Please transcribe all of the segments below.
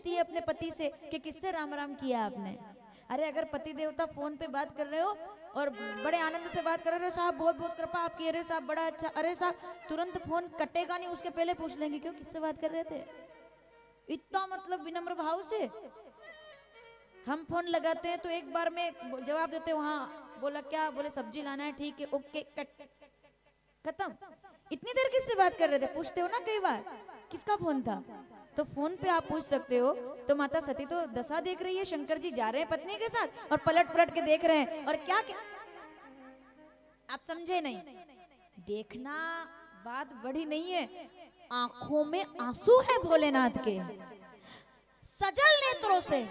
पूछती है अपने पति से कि किससे राम राम किया आपने। अरे अगर पति देवता फोन पे बात कर रहे हो और बड़े आनंद से बात कर रहे हो, साहब बहुत बहुत कृपा आपकी, अरे साहब बड़ा अच्छा, अरे साहब, तुरंत फोन कटेगा नहीं, उसके पहले पूछ लेंगे क्यों, किससे बात कर रहे थे। इतना मतलब विनम्र भाव से हम फोन लगाते हैं तो एक बार में जवाब देते हैं, वहां बोला क्या, बोले सब्जी लाना है, ठीक है, ओके, कट, खत्म। इतनी देर किससे बात कर रहे थे, पूछते हो ना कई बार किसका फोन था। तो फोन पे आप पूछ सकते हो। तो माता सती तो दशा देख रही है, शंकर जी जा रहे हैं पत्नी के साथ और पलट पलट के देख रहे हैं, और क्या क्या आप समझे नहीं। देखना बात बड़ी नहीं है, आंखों में आंसू है भोलेनाथ के, सजल नेत्रों से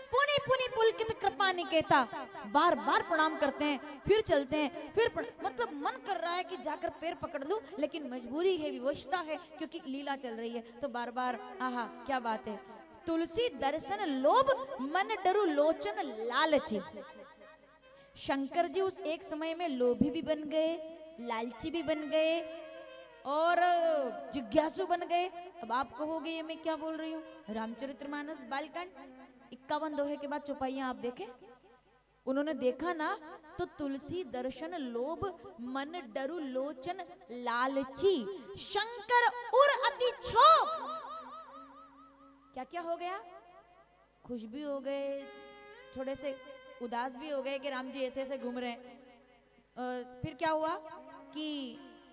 पुनि पुनि पुलकित कृपा निकेता, बार बार प्रणाम करते हैं, फिर चलते हैं, फिर मतलब मन कर रहा है कि जाकर पैर पकड़ लूं, लेकिन मजबूरी है, विवशता है, क्योंकि लीला चल रही है। तो बार बार आहा क्या बात है, तुलसी दर्शन लोभ मन डरु लोचन लालची। शंकर जी उस एक समय में लोभी भी बन गए, लालची भी बन गए और जिज्ञासु बन गए। अब आप कहोगे ये मैं क्या बोल रही हूँ, रामचरितमानस बालकांड 51 दोहे के बाद चौपाइयां आप देखें, उन्होंने देखा ना, तो तुलसी दर्शन लोभ मन डरु लोचन लालची, शंकर उर अति क्षोभ। क्या क्या हो गया, खुश भी हो गए, थोड़े से उदास भी हो गए कि राम जी ऐसे ऐसे घूम रहे हैं। फिर क्या हुआ कि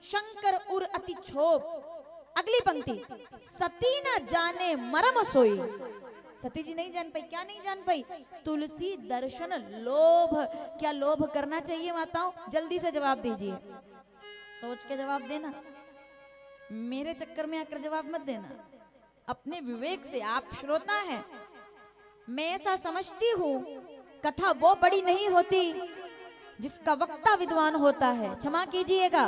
शंकर उर अति क्षोभ। अगली पंक्ति, सती न जाने मरम सोई। सती जी नहीं जान पाई, क्या नहीं जान पाई, तुलसी दर्शन लोभ। क्या लोभ करना चाहिए माताओं, जल्दी से जवाब दीजिए, सोच के जवाब देना, मेरे चक्कर में आकर जवाब मत देना, अपने विवेक से। आप श्रोता हैं, मैं ऐसा समझती हूँ, कथा वो बड़ी नहीं होती जिसका वक्ता विद्वान होता है, क्षमा कीजिएगा।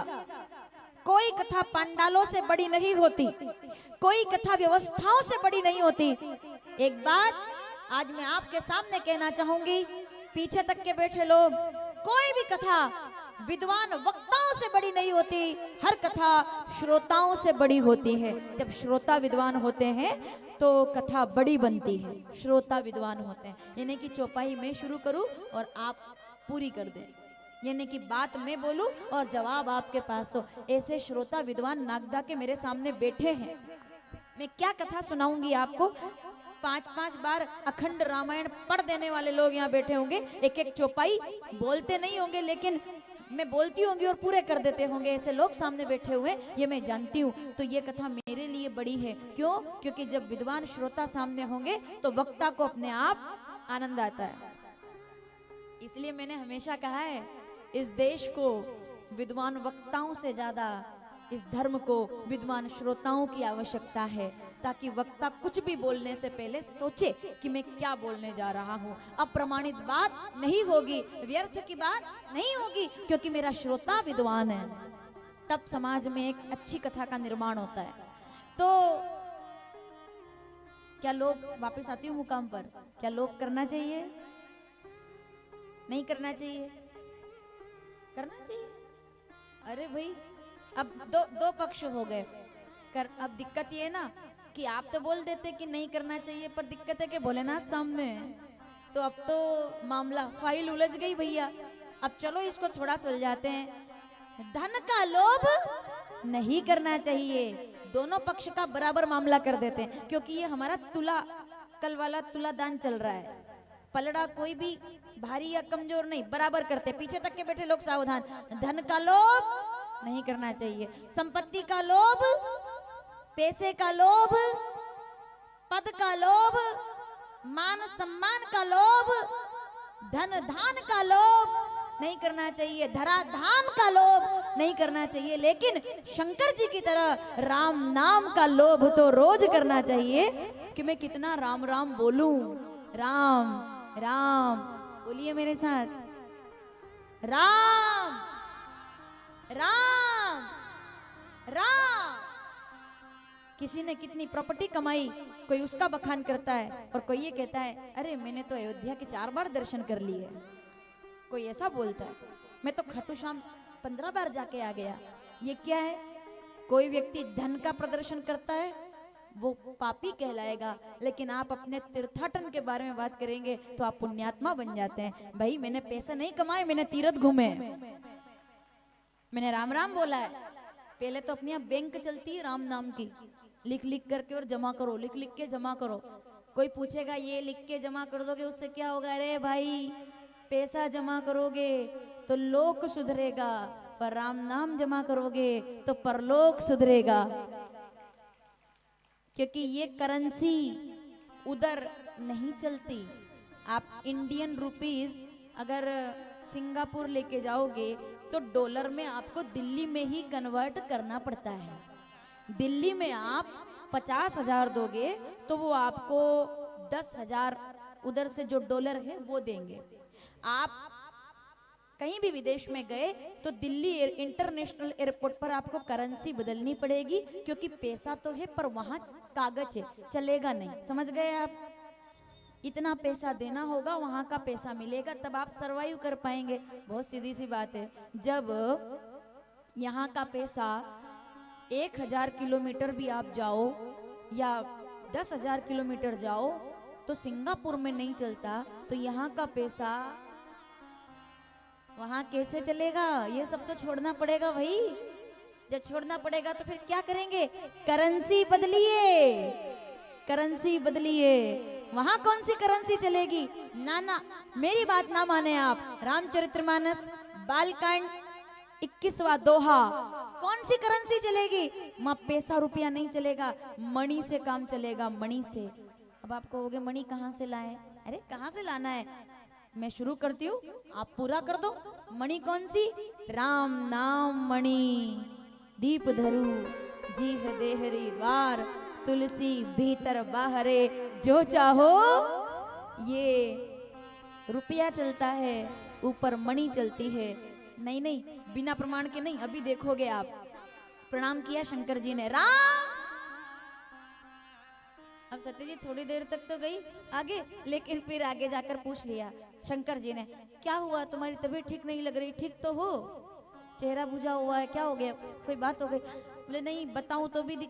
कोई कथा पांडालों से बड़ी नहीं होती, कोई कथा व्यवस्थाओं से बड़ी नहीं होती। एक बात आज मैं आपके सामने कहना चाहूंगी, पीछे तक के बैठे लोग, कोई भी कथा विद्वान वक्ताओं से बड़ी नहीं होती, हर कथा श्रोताओं से बड़ी होती है। जब श्रोता विद्वान होते हैं तो कथा बड़ी बनती है, श्रोता विद्वान होते हैं। यानी कि चौपाई में शुरू करूं और आप पूरी कर दें, यानी कि बात मैं बोलूं और जवाब आपके पास हो। ऐसे श्रोता विद्वान नागदा के मेरे सामने बैठे हैं, मैं क्या कथा सुनाऊंगी आपको। 5-5 बार अखंड रामायण पढ़ देने वाले लोग यहाँ बैठे होंगे, एक एक चौपाई बोलते नहीं होंगे, लेकिन मैं बोलती होंगी और पूरे कर देते होंगे, ऐसे लोग सामने बैठे हुए, ये मैं जानती हूँ। तो ये कथा मेरे लिए बड़ी है, क्यों? क्योंकि जब विद्वान श्रोता सामने होंगे तो वक्ता को अपने आप आनंद आता है। इसलिए मैंने हमेशा कहा है, इस देश को विद्वान वक्ताओं से ज्यादा इस धर्म को विद्वान श्रोताओं की आवश्यकता है, ताकि वक्ता कुछ भी बोलने से पहले सोचे कि मैं क्या बोलने जा रहा हूँ। अप्रमाणित बात नहीं होगी, व्यर्थ की बात नहीं होगी, क्योंकि मेरा श्रोता विद्वान है, तब समाज में एक अच्छी कथा का निर्माण होता है। तो क्या लोग, वापस आती हूँ मुकाम पर, क्या लोग करना चाहिए, नहीं करना चाहिए? करना चाहिए। अरे भाई, अब दो पक्ष हो गए। अब दिक्कत ये है ना कि आप तो बोल देते कि नहीं करना चाहिए, पर दिक्कत है कि भोलेनाथ सामने है, तो अब तो मामला, फाइल उलझ गई भैया। अब चलो इसको थोड़ा सुलझाते हैं। धन का लोभ नहीं करना चाहिए, दोनों पक्ष का बराबर मामला कर देते हैं, क्योंकि ये हमारा तुला, कल वाला तुला दान चल रहा है। पलड़ा कोई भी भारी या कमजोर नहीं, बराबर करते। पीछे तक के बैठे लोग सावधान, धन का लोभ नहीं करना चाहिए, संपत्ति का लोभ, पैसे का लोभ, पद का लोभ, मान सम्मान का लोभ, धन धान का लोभ नहीं करना चाहिए, धरा धाम का लोभ नहीं करना चाहिए। लेकिन शंकर जी की तरह राम नाम का लोभ तो रोज करना चाहिए, कि मैं कितना राम राम बोलूं। राम राम बोलिए मेरे साथ, राम राम राम। किसी ने कितनी प्रॉपर्टी कमाई, कोई उसका बखान करता है, और कोई ये कहता है, अरे मैंने तो अयोध्या के 4 बार दर्शन कर लिए। कोई ऐसा बोलता है, मैं तो खाटू श्याम 15 बार जाके आ गया। ये क्या है? कोई व्यक्ति धन का प्रदर्शन करता है, वो पापी कहलाएगा। लेकिन आप अपने तीर्थाटन के बारे में बात करेंगे तो आप पुण्यात्मा बन जाते हैं। भाई मैंने पैसे नहीं कमाए, मैंने तीर्थ घूमे, मैंने राम राम बोला है। पहले तो अपनी बैंक चलती है राम नाम की, लिख लिख करके और जमा करो, लिख लिख के जमा करो। कोई पूछेगा ये लिख के जमा कर दोगे उससे क्या होगा? अरे भाई पैसा जमा करोगे तो लोक सुधरेगा, पर राम नाम जमा करोगे तो परलोक सुधरेगा। क्योंकि ये करेंसी उधर नहीं चलती। आप इंडियन रुपीस अगर सिंगापुर लेके जाओगे तो डॉलर में आपको दिल्ली में ही कन्वर्ट करना पड़ता है। दिल्ली में आप 50,000 दोगे तो वो आपको 10,000 उधर से जो डॉलर है वो देंगे। आप कहीं भी विदेश में गए तो दिल्ली इंटरनेशनल एयरपोर्ट पर आपको करेंसी बदलनी पड़ेगी, क्योंकि पैसा तो है पर वहां कागज है, चलेगा नहीं। समझ गए आप? इतना पैसा देना होगा, वहां का पैसा मिलेगा, तब आप सरवाइव कर पाएंगे। बहुत सीधी सी बात है। जब यहाँ का पैसा 1,000 किलोमीटर भी आप जाओ या 10,000 किलोमीटर जाओ तो सिंगापुर में नहीं चलता, तो यहाँ का पैसा वहां कैसे चलेगा? ये सब तो छोड़ना पड़ेगा भाई। जब छोड़ना पड़ेगा तो फिर क्या करेंगे? करेंसी बदलिए, करेंसी बदलिए। वहां कौन सी करेंसी चलेगी? ना ना, मेरी बात ना माने आप। रामचरितमानस बालकांड 21वां दोहा, कौन सी करेंसी चलेगी? वहां पैसा रुपया नहीं चलेगा, मणि से काम चलेगा, मणि से। अब आप कहोगे मणि कहाँ से लाए? अरे कहाँ से लाना है, मैं शुरू करती हूँ, आप पूरा कर दो। मणि कौन सी? राम नाम मणि, दीप धरु जीह देहरी द्वार, तुलसी भीतर बाहरे, जो चाहो। ये रुपया चलता है, ऊपर मणि चलती है। नहीं नहीं, बिना प्रमाण के नहीं, अभी देखोगे आप। प्रणाम किया शंकर जी ने, राम। अब सत्य जी थोड़ी देर तक तो गई आगे, लेकिन फिर आगे जाकर पूछ लिया शंकर जी ने, क्या हुआ? तुम्हारी तबीयत ठीक नहीं लग रही, ठीक तो हो? चेहरा बुझा हुआ है, क्या हो गया? कोई बात हो गई? बोले नहीं, बताऊं तो भी दिक्कत